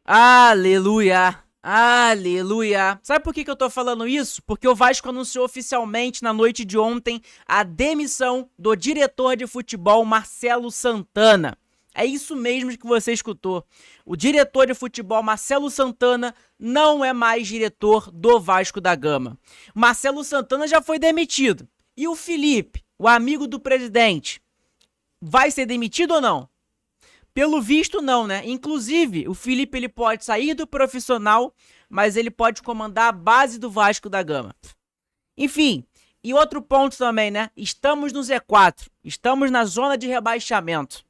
Aleluia! Aleluia! Sabe por que eu tô falando isso? Porque o Vasco anunciou oficialmente na noite de ontem a demissão do diretor de futebol Marcelo Santana. É isso mesmo que você escutou. O diretor de futebol Marcelo Santana não é mais diretor do Vasco da Gama. Marcelo Santana já foi demitido. E o Felipe, o amigo do presidente, vai ser demitido ou não? Pelo visto, não, né? Inclusive, o Felipe ele pode sair do profissional, mas ele pode comandar a base do Vasco da Gama. Enfim, e outro ponto também, né? Estamos no Z4, estamos na zona de rebaixamento.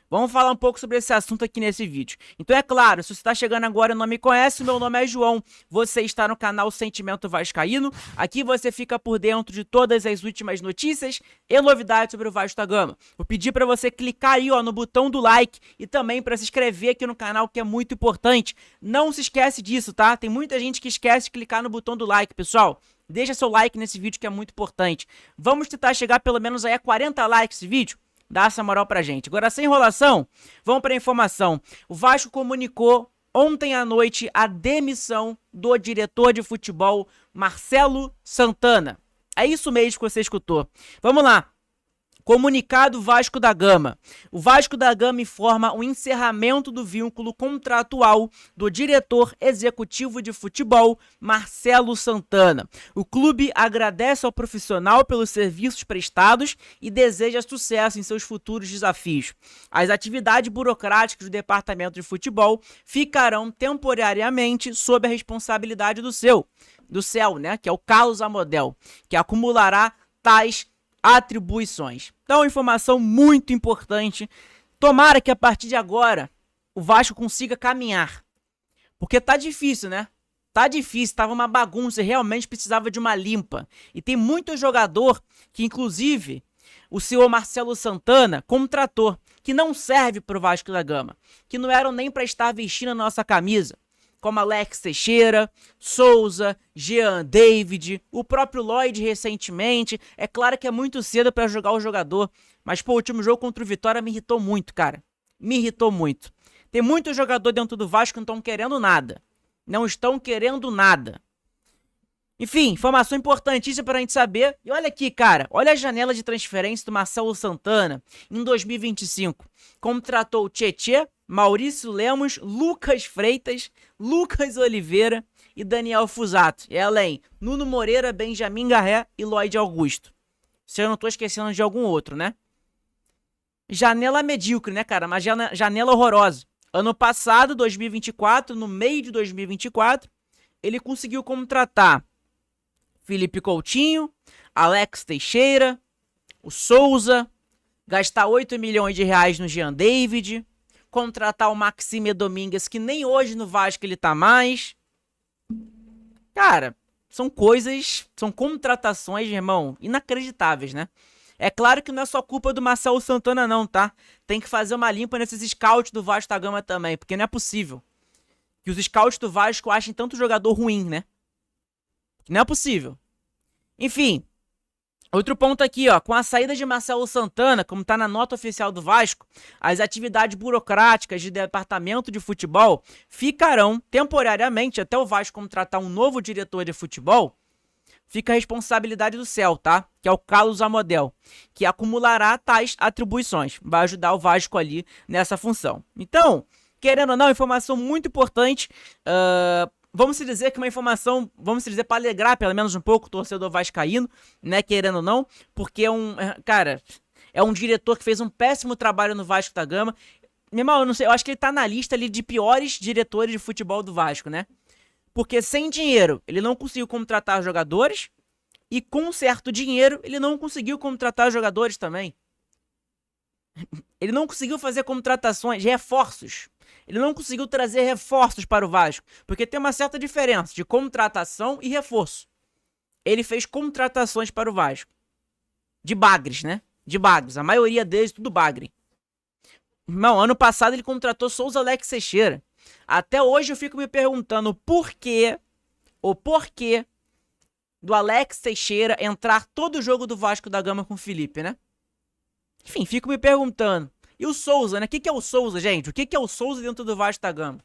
Vamos falar um pouco sobre esse assunto aqui nesse vídeo. Então é claro, se você está chegando agora e não me conhece, meu nome é João, você está no canal Sentimento Vascaíno. Aqui você fica por dentro de todas as últimas notícias e novidades sobre o Vasco da Gama. Vou pedir para você clicar aí no botão do like e também para se inscrever aqui no canal, que é muito importante. Não se esquece disso, tá? Tem muita gente que esquece de clicar no botão do like, pessoal. Deixa seu like nesse vídeo que é muito importante. Vamos tentar chegar pelo menos aí a 40 likes esse vídeo. Dá essa moral pra gente. Agora, sem enrolação, vamos pra informação. O Vasco comunicou ontem à noite a demissão do diretor de futebol Marcelo Santana. É isso mesmo que você escutou. Vamos lá. Comunicado Vasco da Gama. O Vasco da Gama informa o encerramento do vínculo contratual do diretor executivo de futebol, Marcelo Santana. O clube agradece ao profissional pelos serviços prestados e deseja sucesso em seus futuros desafios. As atividades burocráticas do departamento de futebol ficarão temporariamente sob a responsabilidade do CEL, né, que é o Carlos Amodel, que acumulará tais atribuições. Então, informação muito importante. Tomara que a partir de agora o Vasco consiga caminhar. Porque tá difícil, né? Tá difícil, tava uma bagunça e realmente precisava de uma limpa. E tem muito jogador que, inclusive, o senhor Marcelo Santana contratou, que não serve pro Vasco da Gama, que não eram nem para estar vestindo a nossa camisa, como Alex Teixeira, Souza, Jean David, o próprio Lloyd recentemente. É claro que é muito cedo para jogar o jogador, mas pô, o último jogo contra o Vitória me irritou muito, cara. Me irritou muito. Tem muito jogador dentro do Vasco que não estão querendo nada. Não estão querendo nada. Enfim, informação importantíssima para a gente saber. E olha aqui, cara, olha a janela de transferência do Marcelo Santana em 2025. Contratou o Tietê, Maurício Lemos, Lucas Freitas, Lucas Oliveira e Daniel Fusato. E além, Nuno Moreira, Benjamin Garré e Lloyd Augusto. Se eu não tô esquecendo de algum outro, né? Janela medíocre, né, cara? Mas janela horrorosa. Ano passado, 2024, no meio de 2024, ele conseguiu contratar Felipe Coutinho, Alex Teixeira, o Souza, gastar 8 milhões de reais no Jean David, contratar o Maxime Domingues, que nem hoje no Vasco ele tá mais. Cara, são coisas, são contratações, irmão, inacreditáveis, né? É claro que não é só culpa do Marcelo Santana não, tá? Tem que fazer uma limpa nesses scouts do Vasco da Gama também, porque não é possível que os scouts do Vasco achem tanto jogador ruim, né? Não é possível. Enfim, outro ponto aqui, ó, com a saída de Marcelo Santana, como tá na nota oficial do Vasco, as atividades burocráticas de departamento de futebol ficarão temporariamente, até o Vasco contratar um novo diretor de futebol, fica a responsabilidade do CEL, tá? Que é o Carlos Amodel, que acumulará tais atribuições, vai ajudar o Vasco ali nessa função. Então, querendo ou não, informação muito importante, vamos dizer que uma informação, vamos dizer, para alegrar pelo menos um pouco o torcedor vascaíno, né, querendo ou não, porque cara, é um diretor que fez um péssimo trabalho no Vasco da Gama. Meu irmão, eu não sei, eu acho que ele tá na lista ali de piores diretores de futebol do Vasco, né? Porque sem dinheiro ele não conseguiu contratar jogadores e com certo dinheiro ele não conseguiu contratar jogadores também. Ele não conseguiu fazer contratações, reforços. Ele não conseguiu trazer reforços para o Vasco, porque tem uma certa diferença de contratação e reforço. Ele fez contratações para o Vasco. De bagres, né? De bagres. A maioria deles tudo bagre. Irmão, ano passado ele contratou Souza, Alex Teixeira. Até hoje eu fico me perguntando o porquê do Alex Teixeira entrar todo o jogo do Vasco da Gama com o Felipe, né? Enfim, fico me perguntando. E o Souza, né? O que é o Souza, gente? O que é o Souza dentro do Vasco da Gama?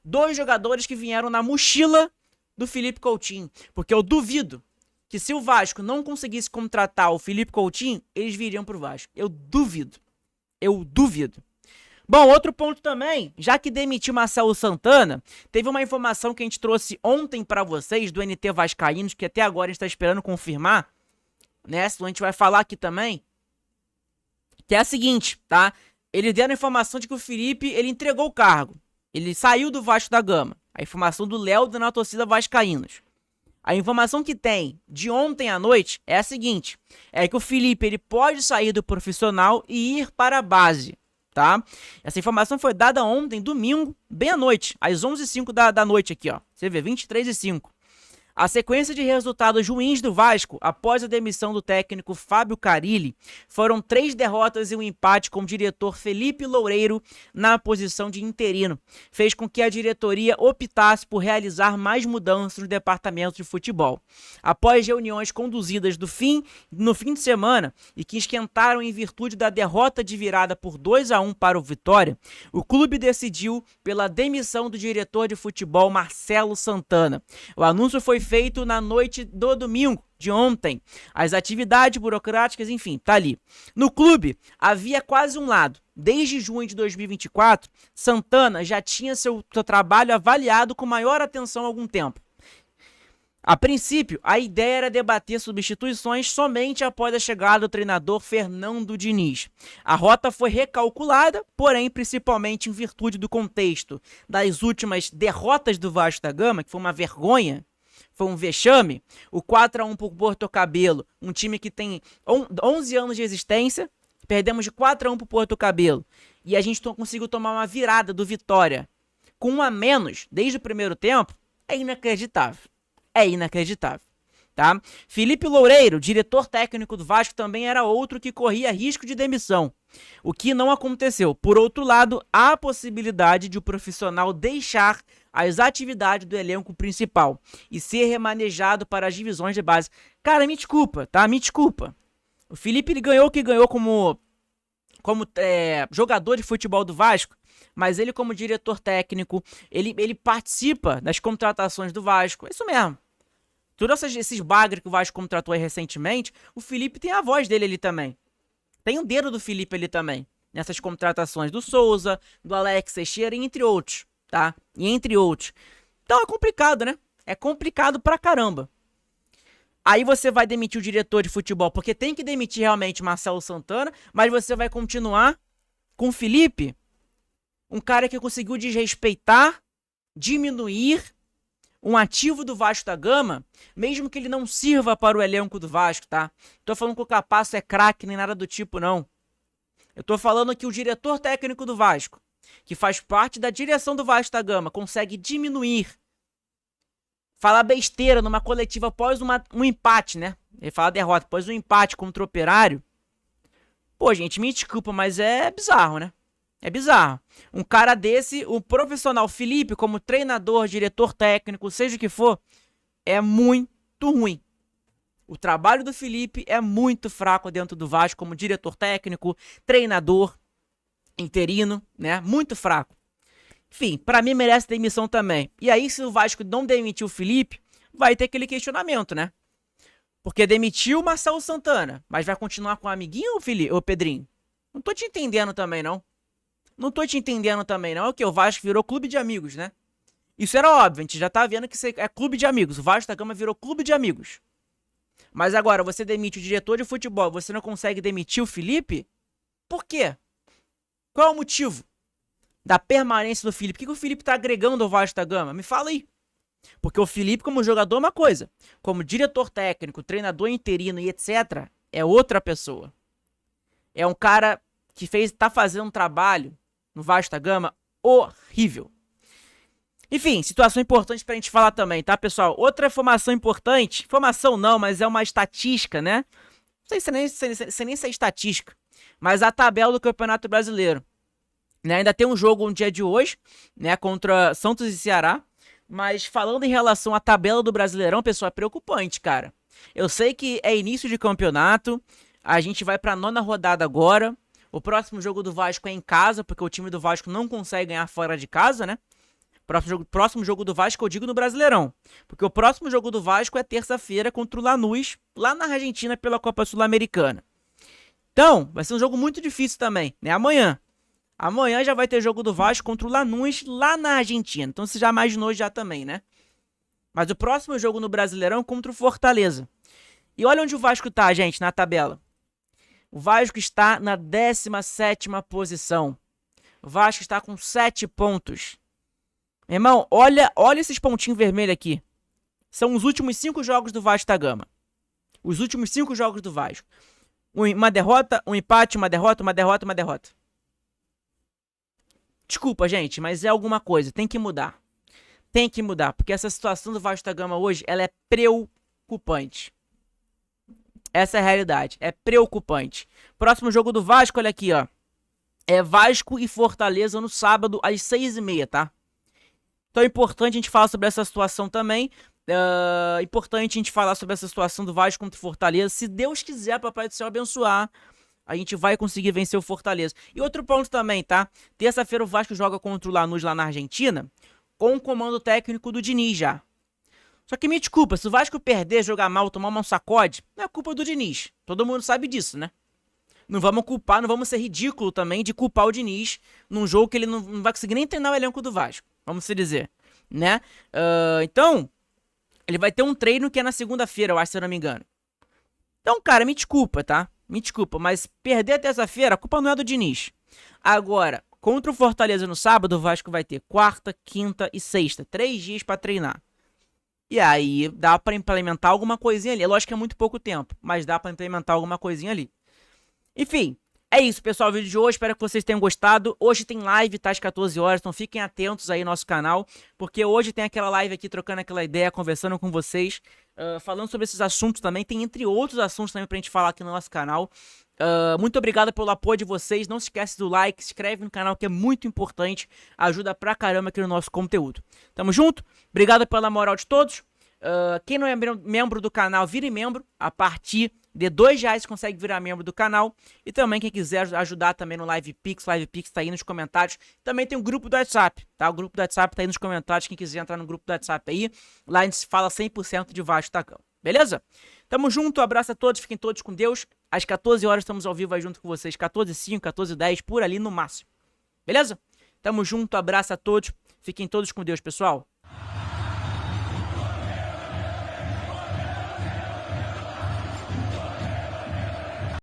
2 jogadores que vieram na mochila do Felipe Coutinho. Porque eu duvido que se o Vasco não conseguisse contratar o Felipe Coutinho, eles viriam pro Vasco. Eu duvido. Eu duvido. Bom, outro ponto também, já que demitiu Marcelo Santana, teve uma informação que a gente trouxe ontem pra vocês do NT Vascaínos, que até agora a gente tá esperando confirmar, né? A gente vai falar aqui também, que é a seguinte, tá? Eles deram a informação de que o Felipe, ele entregou o cargo. Ele saiu do Vasco da Gama. A informação do Léo da torcida Vascaínos. A informação que tem de ontem à noite é a seguinte, é que o Felipe, ele pode sair do profissional e ir para a base, tá? Essa informação foi dada ontem, domingo, bem à noite, às 11h05 da noite aqui, ó. Você vê, 23h05. A sequência de resultados ruins do Vasco após a demissão do técnico Fábio Carille foram 3 derrotas e um empate com o diretor Felipe Loureiro na posição de interino. Fez com que a diretoria optasse por realizar mais mudanças no departamento de futebol. Após reuniões conduzidas no fim de semana e que esquentaram em virtude da derrota de virada por 2-1 para o Vitória, o clube decidiu pela demissão do diretor de futebol Marcelo Santana. O anúncio foi feito na noite do domingo de ontem. As atividades burocráticas, enfim, tá ali. No clube, havia quase um lado. Desde junho de 2024, Santana já tinha seu trabalho avaliado com maior atenção há algum tempo. A princípio, a ideia era debater substituições somente após a chegada do treinador Fernando Diniz. A rota foi recalculada, porém, principalmente em virtude do contexto das últimas derrotas do Vasco da Gama, que foi uma vergonha, foi um vexame, o 4-1 por Porto Cabelo, um time que tem 11 anos de existência, perdemos de 4-1 por Porto Cabelo, e a gente conseguiu tomar uma virada do Vitória com 1 a menos desde o primeiro tempo, é inacreditável. É inacreditável, tá? Felipe Loureiro, diretor técnico do Vasco, também era outro que corria risco de demissão, o que não aconteceu. Por outro lado, há a possibilidade de o profissional deixar as atividades do elenco principal e ser remanejado para as divisões de base. Cara, me desculpa, tá? Me desculpa. O Felipe, ele ganhou o que ganhou como jogador de futebol do Vasco, mas ele como diretor técnico, ele participa das contratações do Vasco. É isso mesmo. Todos esses bagres que o Vasco contratou aí recentemente, o Felipe tem a voz dele ali também. Tem o dedo do Felipe ali também, nessas contratações do Souza, do Alex Teixeira, entre outros, tá? E entre outros. Então é complicado, né? É complicado pra caramba. Aí você vai demitir o diretor de futebol, porque tem que demitir realmente Marcelo Santana, mas você vai continuar com o Felipe, um cara que conseguiu desrespeitar, diminuir um ativo do Vasco da Gama, mesmo que ele não sirva para o elenco do Vasco, tá? Tô falando que o Capasso é craque, nem nada do tipo, não. Eu tô falando que o diretor técnico do Vasco, que faz parte da direção do Vasco da Gama, consegue diminuir, falar besteira numa coletiva após um empate, né? Ele fala derrota, após um empate contra o Operário. Pô, gente, me desculpa, mas é bizarro, né? É bizarro. Um cara desse, o profissional Felipe, como treinador, diretor técnico, seja o que for, é muito ruim. O trabalho do Felipe é muito fraco dentro do Vasco como diretor técnico, treinador, interino, né? Muito fraco. Enfim, pra mim merece demissão também. E aí, se o Vasco não demitir o Felipe, vai ter aquele questionamento, né? Porque demitiu o Marcelo Santana, mas vai continuar com o amiguinho ou Felipe, ou Pedrinho? Não tô te entendendo também, não. Não tô te entendendo também, não. É o que? O Vasco virou clube de amigos, né? Isso era óbvio, a gente já tá vendo que é clube de amigos. O Vasco da Gama virou clube de amigos. Mas agora, você demite o diretor de futebol, você não consegue demitir o Felipe? Por quê? Qual é o motivo da permanência do Felipe? O que o Felipe tá agregando ao Vasco da Gama? Me fala aí. Porque o Felipe, como jogador, é uma coisa. Como diretor técnico, treinador interino e etc., é outra pessoa. É um cara que tá fazendo um trabalho no Vasco da Gama horrível. Enfim, situação importante pra gente falar também, tá, pessoal? Outra informação importante, informação não, mas é uma estatística, né? Não sei nem se é estatística, mas a tabela do Campeonato Brasileiro. Né? Ainda tem um jogo no dia de hoje, né, contra Santos e Ceará, mas falando em relação à tabela do Brasileirão, pessoal, é preocupante, cara. Eu sei que é início de campeonato, a gente vai pra 9ª rodada agora, o próximo jogo do Vasco é em casa, porque o time do Vasco não consegue ganhar fora de casa, né? Próximo jogo do Vasco, eu digo no Brasileirão. Porque o próximo jogo do Vasco é terça-feira contra o Lanús, lá na Argentina, pela Copa Sul-Americana. Então, vai ser um jogo muito difícil também, né? Amanhã. Amanhã já vai ter jogo do Vasco contra o Lanús, lá na Argentina. Então você já imaginou já também, né? Mas o próximo jogo no Brasileirão é contra o Fortaleza. E olha onde o Vasco tá, gente, na tabela. O Vasco está na 17ª posição. O Vasco está com 7 pontos. Meu irmão, olha esses pontinhos vermelhos aqui. São os últimos 5 jogos do Vasco da Gama. Os últimos 5 jogos do Vasco. Uma derrota, um empate, uma derrota, uma derrota, uma derrota. Desculpa, gente, mas é alguma coisa. Tem que mudar. Tem que mudar, porque essa situação do Vasco da Gama hoje, ela é preocupante. Essa é a realidade. É preocupante. Próximo jogo do Vasco, olha aqui, ó. É Vasco e Fortaleza no sábado às 6h30, tá? Então é importante a gente falar sobre essa situação também. Importante a gente falar sobre essa situação do Vasco contra o Fortaleza. Se Deus quiser, Papai do Céu abençoar, a gente vai conseguir vencer o Fortaleza. E outro ponto também, tá? Terça-feira o Vasco joga contra o Lanús lá na Argentina, com o comando técnico do Diniz já. Só que me desculpa, se o Vasco perder, jogar mal, tomar um sacode, não é culpa do Diniz. Todo mundo sabe disso, né? Não vamos culpar, não vamos ser ridículo também de culpar o Diniz num jogo que ele não vai conseguir nem treinar o elenco do Vasco. Vamos se dizer, né? Então, ele vai ter um treino que é na segunda-feira, eu acho, se eu não me engano. Então, cara, me desculpa, tá? Me desculpa, mas perder a terça-feira, a culpa não é do Diniz. Agora, contra o Fortaleza no sábado, o Vasco vai ter quarta, quinta e sexta. 3 dias pra treinar. E aí, dá pra implementar alguma coisinha ali. É lógico que é muito pouco tempo, mas dá pra implementar alguma coisinha ali. Enfim, é isso, pessoal, o vídeo de hoje. Espero que vocês tenham gostado. Hoje tem live, tá, às 14 horas, então fiquem atentos aí no nosso canal, porque hoje tem aquela live aqui, trocando aquela ideia, conversando com vocês, falando sobre esses assuntos também. Tem entre outros assuntos também pra gente falar aqui no nosso canal. Muito obrigado pelo apoio de vocês. Não se esquece do like, se inscreve no canal, que é muito importante. Ajuda pra caramba aqui no nosso conteúdo. Tamo junto? Obrigado pela moral de todos. Quem não é membro do canal, vire membro. A partir de R$2 consegue virar membro do canal. E também quem quiser ajudar também no Live Pix tá aí nos comentários. Também tem o grupo do WhatsApp, tá? O grupo do WhatsApp tá aí nos comentários. Quem quiser entrar no grupo do WhatsApp aí, lá a gente fala 100% de Vasco da Gama. Beleza? Tamo junto, abraço a todos, fiquem todos com Deus. Às 14 horas estamos ao vivo aí junto com vocês, 14h05, 14h10, por ali no máximo. Beleza? Tamo junto, abraço a todos, fiquem todos com Deus, pessoal.